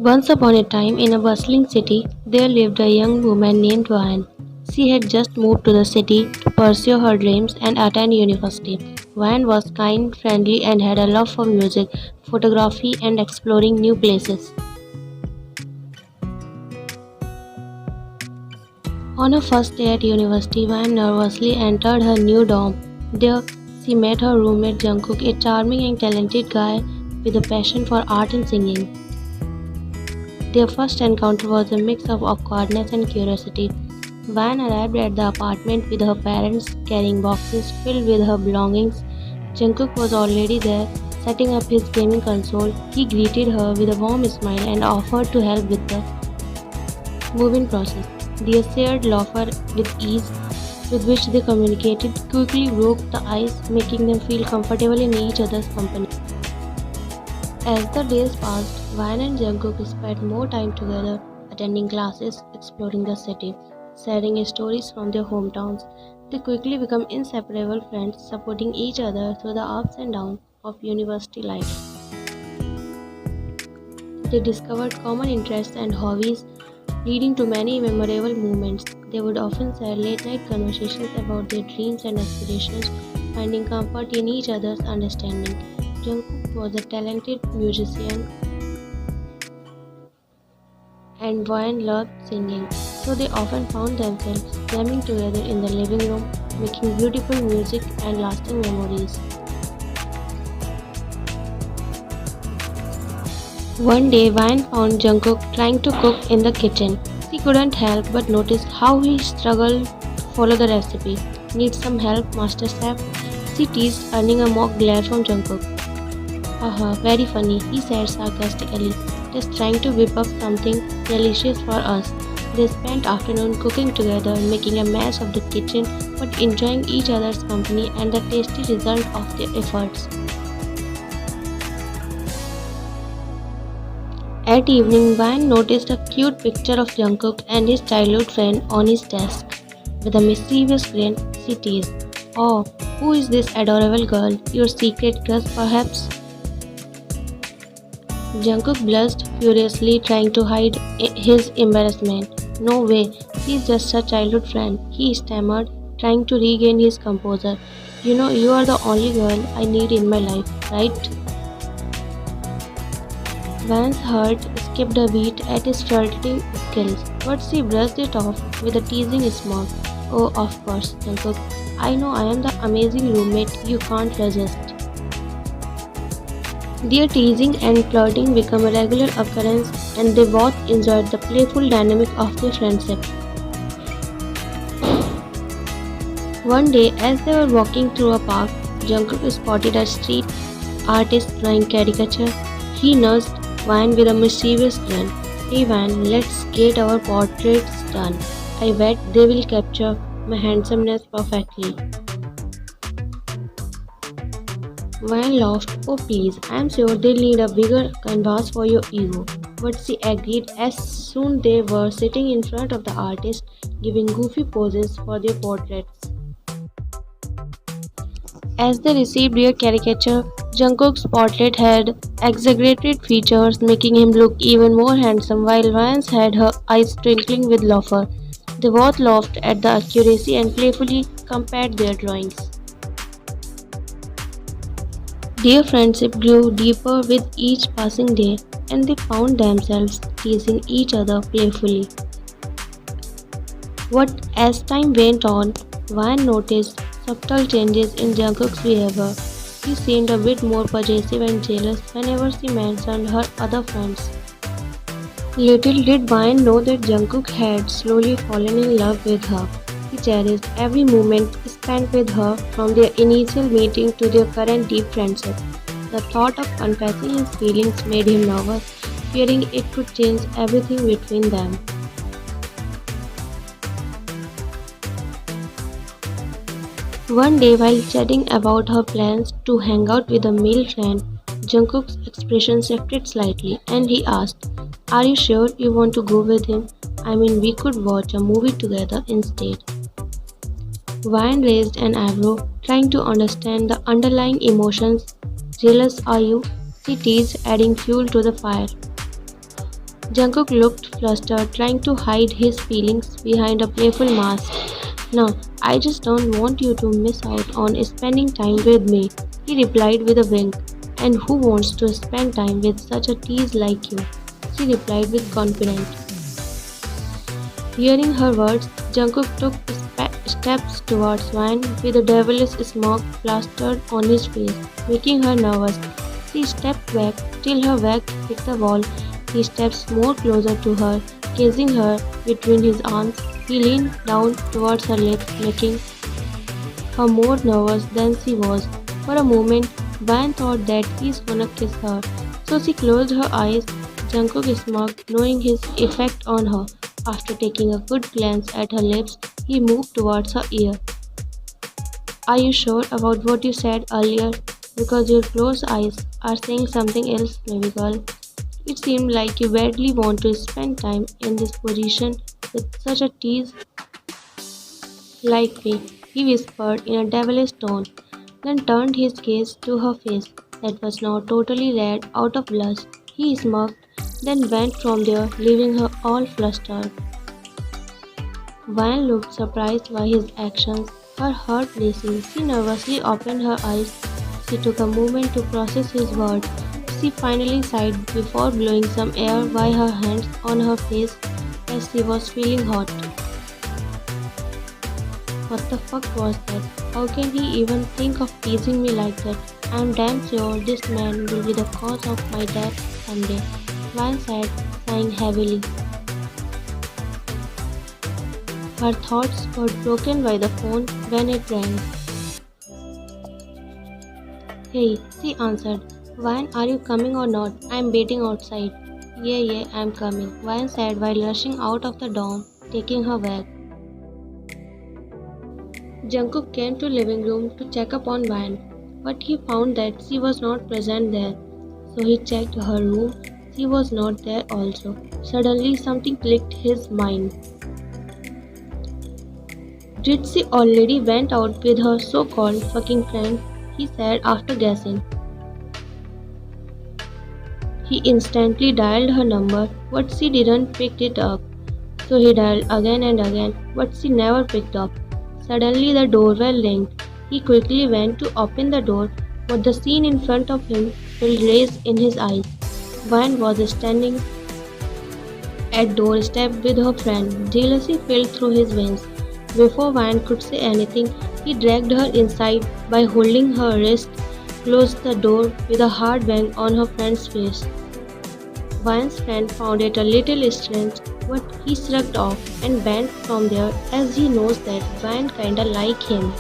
Once upon a time, in a bustling city, there lived a young woman named Vine. She had just moved to the city to pursue her dreams and attend university. Vine was kind, friendly, and had a love for music, photography, and exploring new places. On her first day at university, Vine nervously entered her new dorm. There, she met her roommate Jungkook, a charming and talented guy with a passion for art and singing. Their first encounter was a mix of awkwardness and curiosity. Van arrived at the apartment with her parents carrying boxes filled with her belongings. Jungkook was already there, setting up his gaming console. He greeted her with a warm smile and offered to help with the move-in process. Their shared laughter with ease with which they communicated quickly broke the ice, making them feel comfortable in each other's company. As the days passed, Van and Jungkook spent more time together, attending classes, exploring the city, sharing stories from their hometowns. They quickly become inseparable friends, supporting each other through the ups and downs of university life. They discovered common interests and hobbies, leading to many memorable moments. They would often share late night conversations about their dreams and aspirations, finding comfort in each other's understanding. Jungkook was a talented musician and Vine loved singing, so they often found themselves jamming together in the living room, making beautiful music and lasting memories. One day, Vine found Jungkook trying to cook in the kitchen. She couldn't help but notice how he struggled to follow the recipe. Need some help, Master Chef? She teased, earning a mock glare from Jungkook. Haha, very funny, he said sarcastically, just trying to whip up something delicious for us. They spent afternoon cooking together, making a mess of the kitchen but enjoying each other's company and the tasty result of their efforts. At evening, Vine noticed a cute picture of Jungkook and his childhood friend on his desk. With a mischievous grin, she teased, "Oh, who is this adorable girl? Your secret crush, perhaps?" Jungkook blushed furiously, trying to hide his embarrassment. "No way, she's just a childhood friend," he stammered, trying to regain his composure. "You know, you are the only girl I need in my life, right?" Van's heart skipped a beat at his flirting skills, but she brushed it off with a teasing smirk. "Oh, of course, Jungkook. I know I am the amazing roommate you can't resist." Their teasing and flirting became a regular occurrence, and they both enjoyed the playful dynamic of their friendship. One day, as they were walking through a park, Jungkook spotted a street artist drawing caricature. He nudged Van with a mischievous grin. "Hey Van, let's get our portraits done. I bet they will capture my handsomeness perfectly." Van laughed. "Oh please, I'm sure they'll need a bigger canvas for your ego." But she agreed as soon they were sitting in front of the artist, giving goofy poses for their portraits. As they received their caricature, Jungkook's portrait had exaggerated features, making him look even more handsome, while Vance had her eyes twinkling with laughter. They both laughed at the accuracy and playfully compared their drawings. Their friendship grew deeper with each passing day, and they found themselves teasing each other playfully. But as time went on, Van noticed subtle changes in Jungkook's behavior. He seemed a bit more possessive and jealous whenever she mentioned her other friends. Little did Vine know that Jungkook had slowly fallen in love with her. He cherished every moment spent with her, from their initial meeting to their current deep friendship. The thought of confessing his feelings made him nervous, fearing it could change everything between them. One day, while chatting about her plans to hang out with a male friend, Jungkook's expression shifted slightly and he asked, "Are you sure you want to go with him? I mean, we could watch a movie together instead." Vine raised an eyebrow, trying to understand the underlying emotions. "Jealous, are you?" she teased, adding fuel to the fire. Jungkook looked flustered, trying to hide his feelings behind a playful mask. No, I just don't want you to miss out on spending time with me, he replied with a wink. And who wants to spend time with such a tease like you? She replied with confidence. Hearing her words, Jungkook took steps towards Van with a devilish smirk plastered on his face, making her nervous. She stepped back till her back hit the wall. He steps more closer to her, kissing her between his arms. He leaned down towards her lips, making her more nervous than she was. For a moment, Van thought that he's gonna kiss her, so she closed her eyes. Jungkook smirked, knowing his effect on her. After taking a good glance at her lips, he moved towards her ear. Are you sure about what you said earlier? Because your closed eyes are saying something else, baby girl. It seemed like you badly want to spend time in this position with such a tease like me, he whispered in a devilish tone, then turned his gaze to her face that was now totally red out of blush. He smirked, then went from there, leaving her all flustered. Van looked surprised by his actions, her heart racing. She nervously opened her eyes. She took a moment to process his words. She finally sighed before blowing some air by her hands on her face as she was feeling hot. What the fuck was that? How can he even think of teasing me like that? I'm damn sure this man will be the cause of my death someday. Van said, sighing heavily. Her thoughts were broken by the phone when it rang. Hey, she answered. Van, are you coming or not? I'm waiting outside. Yeah, I'm coming, Van said while rushing out of the dorm, taking her bag. Jungkook came to living room to check up on Van, but he found that she was not present there. So he checked her room. She was not there also. Suddenly something clicked his mind. Did she already went out with her so-called fucking friend? He said after guessing. He instantly dialed her number, but she didn't pick it up. So he dialed again and again, but she never picked up. Suddenly the doorbell rang. He quickly went to open the door, but the scene in front of him filled rage in his eyes. Van was standing at doorstep with her friend. Jealousy filled through his veins. Before Van could say anything, he dragged her inside by holding her wrist, closed the door with a hard bang on her friend's face. Van's friend found it a little strange, but he shrugged off and went from there as he knows that Van kinda like him.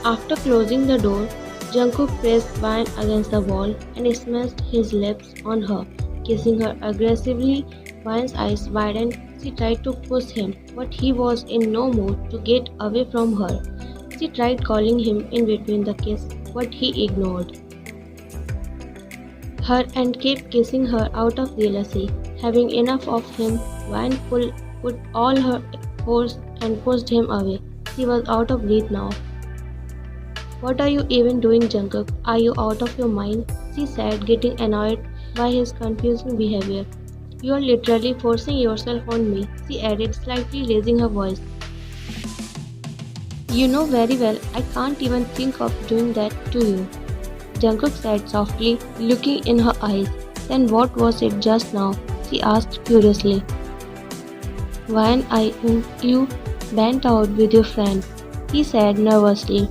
After closing the door, Jungkook pressed Van against the wall and smashed his lips on her, kissing her aggressively. Van's eyes widened. She tried to push him, but he was in no mood to get away from her. She tried calling him in between the kiss, but he ignored her and kept kissing her out of jealousy. Having enough of him, Van put all her force and pushed him away. She was out of breath now. What are you even doing, Jungkook? Are you out of your mind? She said, getting annoyed by his confusing behavior. You are literally forcing yourself on me, she added, slightly raising her voice. You know very well I can't even think of doing that to you, Jungkook said softly, looking in her eyes. Then what was it just now? She asked curiously. When you went out with your friend, he said nervously.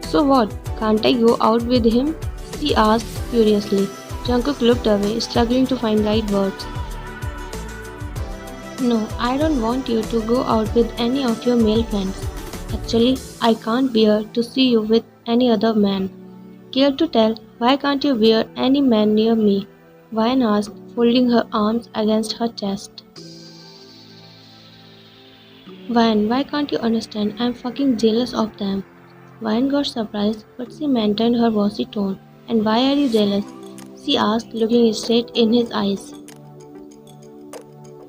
So what? Can't I go out with him? She asked curiously. Jungkook looked away, struggling to find right words. No, I don't want you to go out with any of your male friends. Actually, I can't bear to see you with any other man. Care to tell, why can't you bear any man near me? Van asked, folding her arms against her chest. Van, why can't you understand? I'm fucking jealous of them. Van got surprised, but she maintained her bossy tone. And why are you jealous? She asked, looking straight in his eyes.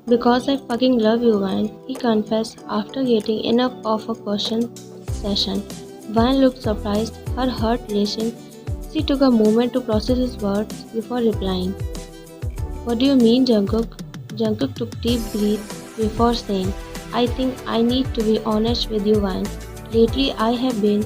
Because I fucking love you, Van, he confessed after getting enough of a question session. Van looked surprised, her heart racing. She took a moment to process his words before replying. What do you mean, Jungkook? Jungkook took deep breath before saying, I think I need to be honest with you, Van. Lately, I have been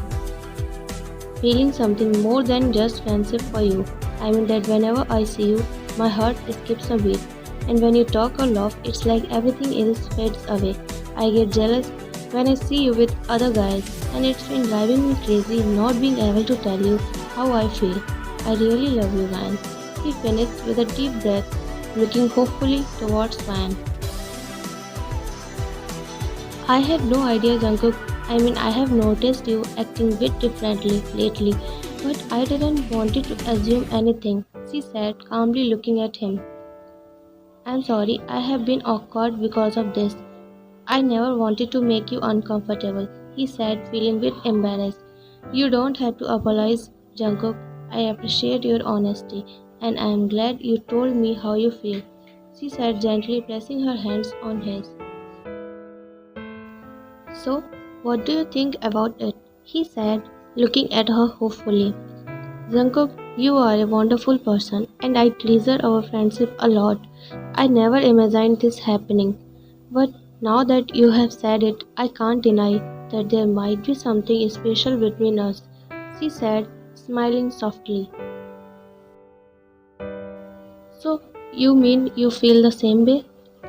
feeling something more than just friendship for you. I mean that whenever I see you, my heart skips a beat. And when you talk or laugh, it's like everything else fades away. I get jealous when I see you with other guys, and it's been driving me crazy not being able to tell you how I feel. I really love you, Van. He finished with a deep breath, looking hopefully towards Van. I had no idea, Jungkook. I mean, I have noticed you acting a bit differently lately, but I didn't want to assume anything, she said, calmly looking at him. I'm sorry, I have been awkward because of this. I never wanted to make you uncomfortable, he said, feeling a bit embarrassed. You don't have to apologize, Jungkook. I appreciate your honesty, and I am glad you told me how you feel, she said, gently pressing her hands on his. So, what do you think about it? He said, looking at her hopefully. Jungkook, you are a wonderful person, and I treasure our friendship a lot. I never imagined this happening. But now that you have said it, I can't deny that there might be something special between us, she said, smiling softly. So, you mean you feel the same way?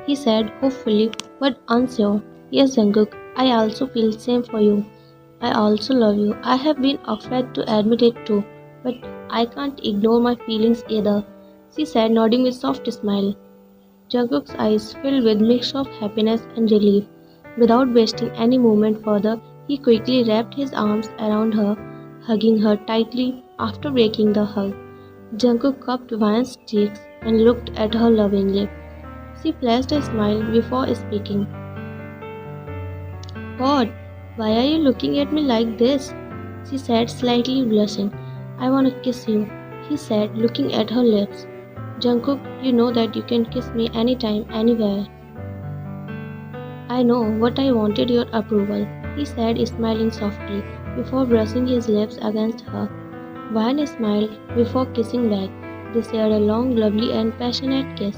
He said, hopefully, but unsure. Yes, Jungkook, I also feel same for you. I also love you. I have been afraid to admit it too, but I can't ignore my feelings either, she said, nodding with soft smile. Jungkook's eyes filled with mix of happiness and relief. Without wasting any moment further, he quickly wrapped his arms around her, hugging her tightly after breaking the hug. Jungkook cupped Van's cheeks and looked at her lovingly. She flashed a smile before speaking. What? Why are you looking at me like this? She said, slightly blushing. I want to kiss you, he said, looking at her lips. Jungkook, you know that you can kiss me anytime, anywhere. I know, but I wanted your approval, he said, smiling softly, before brushing his lips against her. Van smiled before kissing back. They shared a long, lovely, and passionate kiss.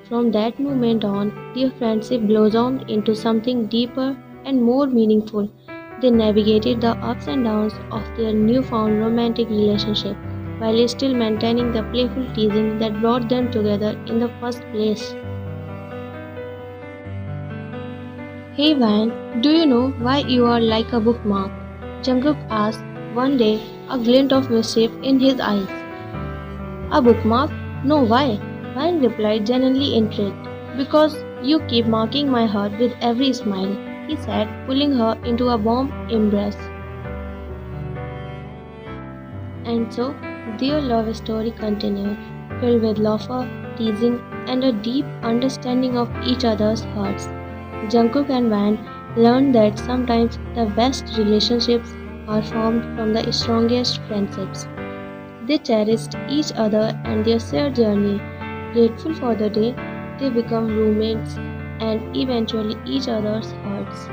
From that moment on, their friendship blossomed into something deeper and more meaningful. They navigated the ups and downs of their newfound romantic relationship while still maintaining the playful teasing that brought them together in the first place. Hey Van, do you know why you are like a bookmark? Jungkook asked one day, a glint of mischief in his eyes. A bookmark? No, why? Van replied, genuinely intrigued. Because you keep marking my heart with every smile, he said, pulling her into a warm embrace. And so, their love story continued, filled with laughter, teasing, and a deep understanding of each other's hearts. Jungkook and Van learned that sometimes the best relationships are formed from the strongest friendships. They cherished each other and their shared journey, grateful for the day they become roommates and eventually each other's hearts.